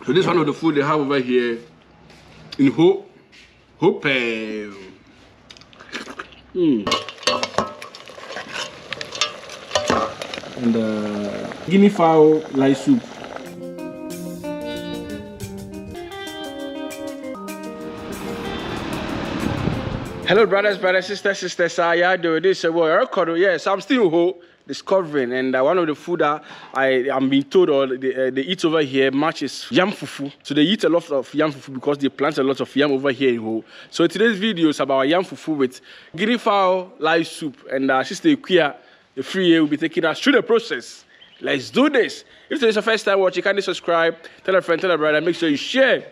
So this is one of the food they have over here in Hope. And Guinea Fowl light soup. Hello, brothers, sisters. How y'all doing? This is record. Yes, I'm still discovering, and one of the food that I'm being told they eat over here matches Yam Fufu. So they eat a lot of Yam Fufu because they plant a lot of yam over here in Ho. So today's video is about Yam Fufu with Guinea Fowl light soup, and Sister Ewe, the free will be taking us through the process. Let's do this. If this is your first time watching, kindly subscribe, tell a friend, tell a brother, make sure you share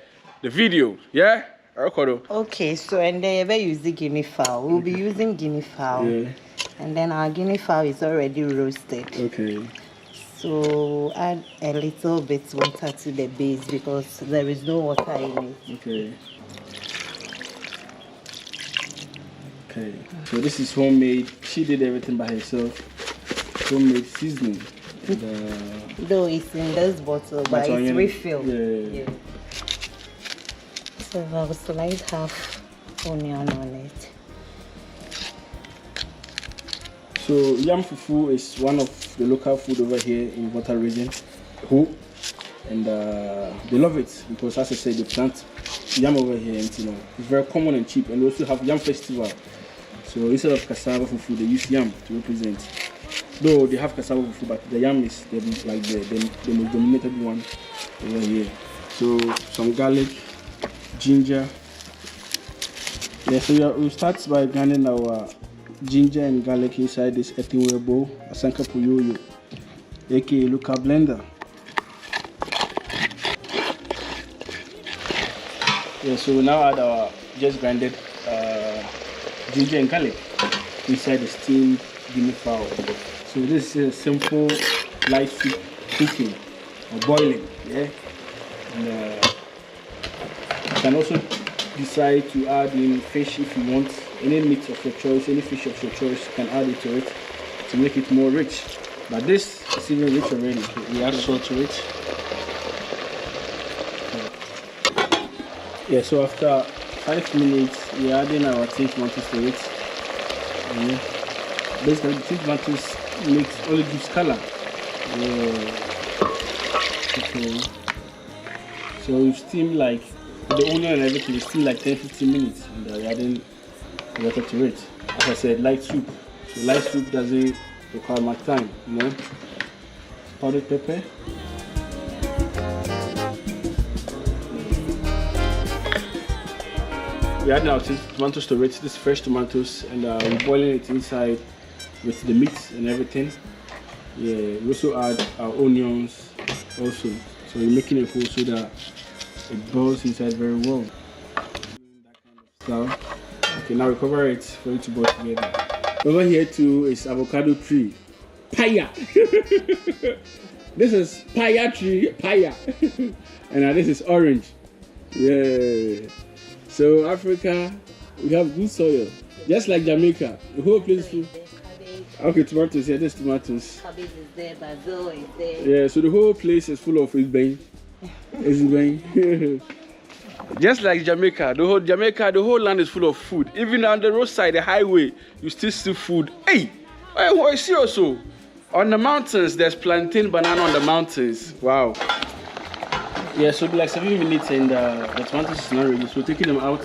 the video. Yeah. Okay, so and then we use the Guinea Fowl. We'll be using Guinea Fowl. Yeah. And then our Guinea Fowl is already roasted. Okay. So add a little bit water to the base because there is no water in it. Okay. Okay. So this is homemade. She did everything by herself. Homemade seasoning. Though it's in this bottle, but it's refilled. Yeah. So I'll slice half onion on it. So Yam Fufu is one of the local food over here in Water region, and they love it because, as I said, they plant yam over here, and it's very common and cheap. And we also have Yam Festival. So instead of cassava fufu, they use yam to represent. Though they have cassava fufu, but the yam is like the most dominated one over here. So some garlic. Ginger. Yeah, so we'll start by grinding our ginger and garlic inside this earthenware bowl, a sanka puyoyo, aka local blender. Yeah, so we'll now add our just grinded ginger and garlic inside the steamed Guinea Fowl. So this is a simple light soup cooking or boiling, yeah. And, you can also decide to add in fish if you want, any meat of your choice, any fish of your choice, you can add it to it to make it more rich. But this is even rich already. We add salt to it. Yeah, so after 5 minutes, we're adding our tin tomatoes to it. Basically, the tin tomatoes only gives color. Okay. So we've steamed like the onion and everything is still like 10-15 minutes, and we're adding water to it. As I said, light soup. So light soup doesn't require much time, Powdered pepper. We're adding our tomatoes to it. This is fresh tomatoes, and we're boiling it inside with the meat and everything. Yeah, we also add our onions also. So we're making it whole so that it boils inside very well. Okay, now we cover it for it to boil together. Over here too is avocado tree. Paya! This is paya tree, paya. And this is orange. Yeah. So Africa, we have good soil. Just like Jamaica. The whole place full. Okay, tomatoes, yeah, there's tomatoes. Cabbage is there, basil is there. Yeah, so the whole place is full of isbane. Just like Jamaica, the whole land is full of food. Even on the roadside, the highway, you still see food. Hey, I see also on the mountains. There's plantain, banana on the mountains. Wow. Yeah, so it'll be like 7 minutes, and the tomatoes is not ready. So taking them out,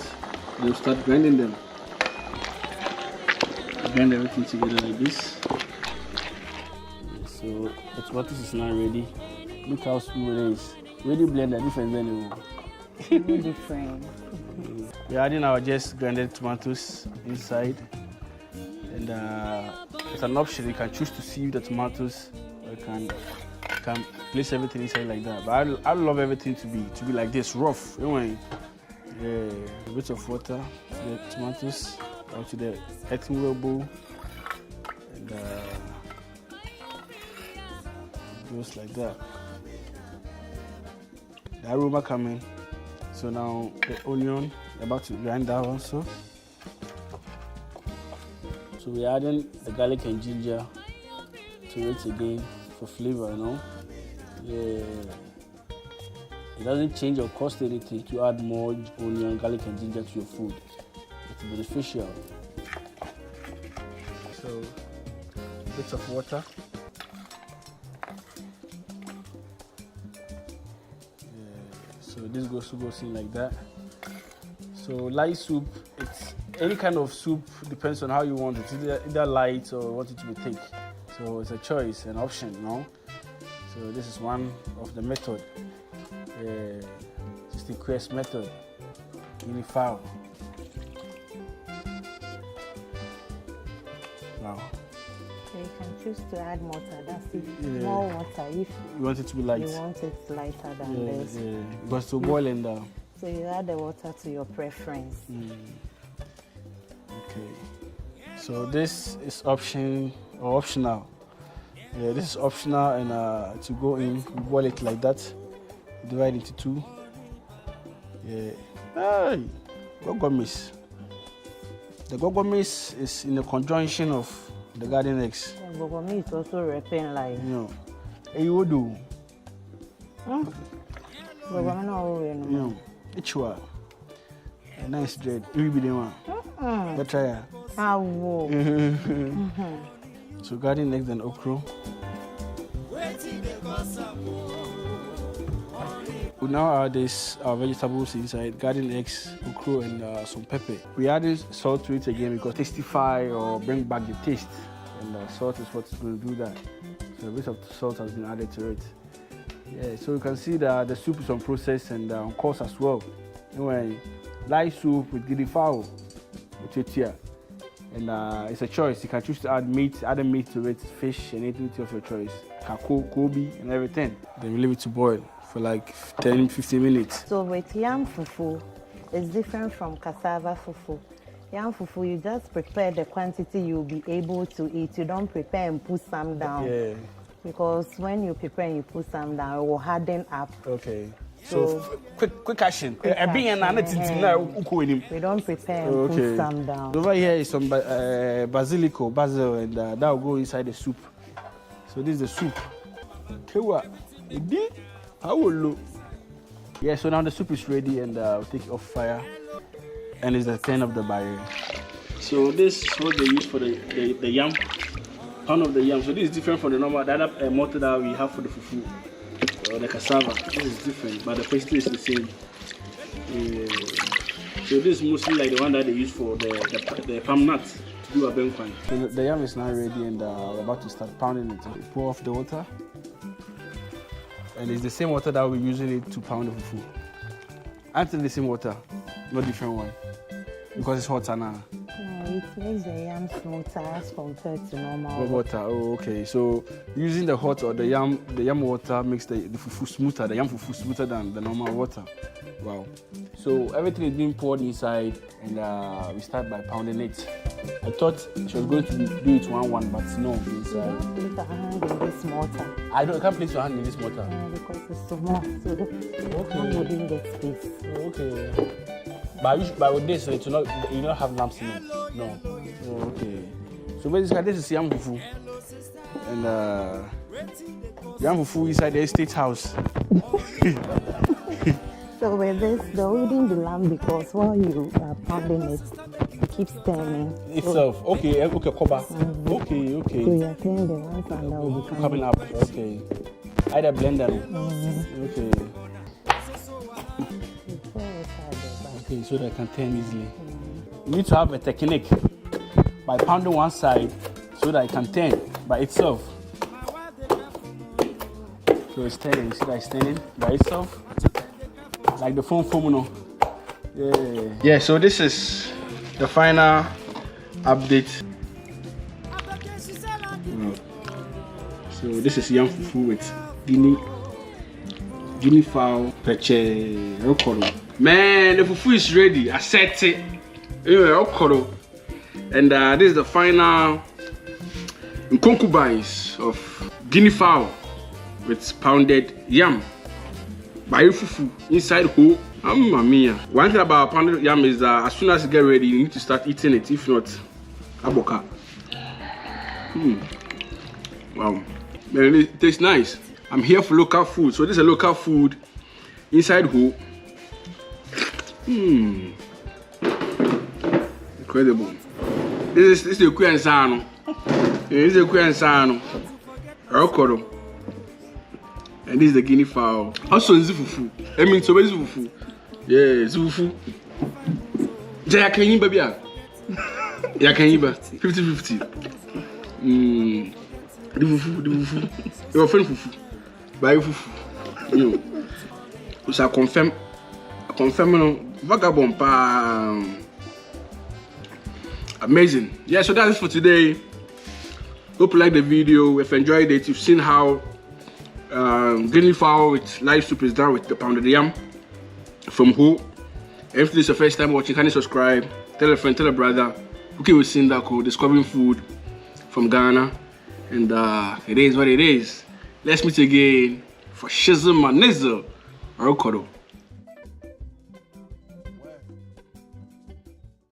they'll start grinding them. Grind everything together like this. So the tomatoes is not ready. Look how smooth it is. Ready blender different anymore. Different. We're adding our just grinded tomatoes inside, and it's an option. You can choose to sieve the tomatoes, or you can place everything inside like that. But I love everything to be like this, rough. Anyway, yeah, a bit of water to the tomatoes or to the earthenware bowl, and it goes like that. The aroma coming. So now the onion, about to grind that also. So we're adding the garlic and ginger to it again for flavor, Yeah. It doesn't change or cost anything to add more onion, garlic, and ginger to your food. It's beneficial. So, bits of water. So this goes in like that. So light soup, it's any kind of soup, depends on how you want it. Either light or want it to be thick. So it's a choice, an option, you know. So this is one of the method. Just the quest method. Guinea fowl. Wow. So you can choose to add water. That's it. More water if you want it to be light. You want it lighter than this. Yeah. Because to boil and down. So you add the water to your preference. Okay. So this is optional. Yeah, this is optional, and to go in, we boil it like that. Divide into two. Yeah. Hey, gogomis. The gogomis is in the conjunction of the garden eggs. Gogomis is also wrapping like. You know. Hey, you do. Gogomis no way no. You know. It's a nice dread. You be the one. But try. So garden eggs and okra. We now add our vegetables inside, garden eggs, okra, and some pepper. We added salt to it again because testify or bring back the taste, and salt is what's going to do that. So a bit of salt has been added to it. Yeah, so you can see that the soup is on process and on course as well. Anyway, light soup with Guinea Fowl, and it's a choice. You can choose to add meat to it, fish, and anything of your choice. Kobe, and everything. Then we leave it to boil for like 10-15 minutes. So with yam fufu, it's different from cassava fufu. Yam fufu, you just prepare the quantity you'll be able to eat. You don't prepare and put some down. Yeah. Because when you prepare and you put some down, it will harden up. Okay. So quick action. We don't prepare and put some down. Over here is some basil, and that will go inside the soup. So this is the soup. Yeah, so now the soup is ready, and we'll take it off fire. And it's the turn of the barrel. So this is what they use for the yam, pound of the yam. So this is different from the normal, the other mortar that we have for the fufu or the cassava. This is different, but the pastry is the same. So this is mostly like the one that they use for the palm nut to do a benkwan. So the yam is now ready, and we're about to start pounding it. We pour off the water, and it's the same water that we're using it to pound the fufu. Actually the same water, no different one, because it's hotter now. It makes the yam smoother as compared to normal water. Oh, okay. So using the hot or the yam water makes the fufu smoother, the yam fufu smoother than the normal water. Wow. So everything is being poured inside, and we start by pounding it. I thought she was going to do it one, but no, inside. You don't place your hand in this mortar. I can't place your hand in this mortar. Because it's small, so the hand wouldn't get space. Okay. But with this, you don't have lamps in it. No. Oh, okay. So basically, this is Yam Fufu, and Yam Fufu inside the estate house. So with this, they're holding the lamb because while you are pounding it, it keeps turning itself. Okay, cover. Okay. So you're cleaning the ones and that will be coming up. Okay. Either blender. Okay. Okay, so that can turn easily. You need to have a technique by pounding one side so that it can turn by itself. So it's turning, see that it's turning by itself? Like the foam, no? Yeah, so this is the final update. So this is Yam Fufu with Guinea Fowl, peche, okoro. Man, the fufu is ready. I set it. Okoro. And this is the final concubines of Guinea Fowl with pounded yam. By fufu inside whole. Mamma mia. One thing about pounded yam is that as soon as you get ready, you need to start eating it. If not, aboka. Wow. Man, it tastes nice. I'm here for local food. So this is a local food. inside whole. Incredible. This is the Queen Sano. This is the Queen Sano. Rokoro. And this is the Guinea Fowl. Also, Fufu. I mean, so where's Fufu? Yeah, Fufu. Jaya can you baby? Yeah, can you 50-50. The Fufu. Your friend Fufu. Buy Fufu. You. So confirm vagabond pa. Amazing. Yeah, so that's it for today. Hope you liked the video. If you enjoyed it, you've seen how Guinea Fowl with live soup is done with the pounded yam from who. If this is your first time watching, can you subscribe? Tell a friend, tell a brother. Okay, we've seen that called discovering food from Ghana. And it is what it is. Let's meet again for Shizzle and Nizzle. I'll cuddle.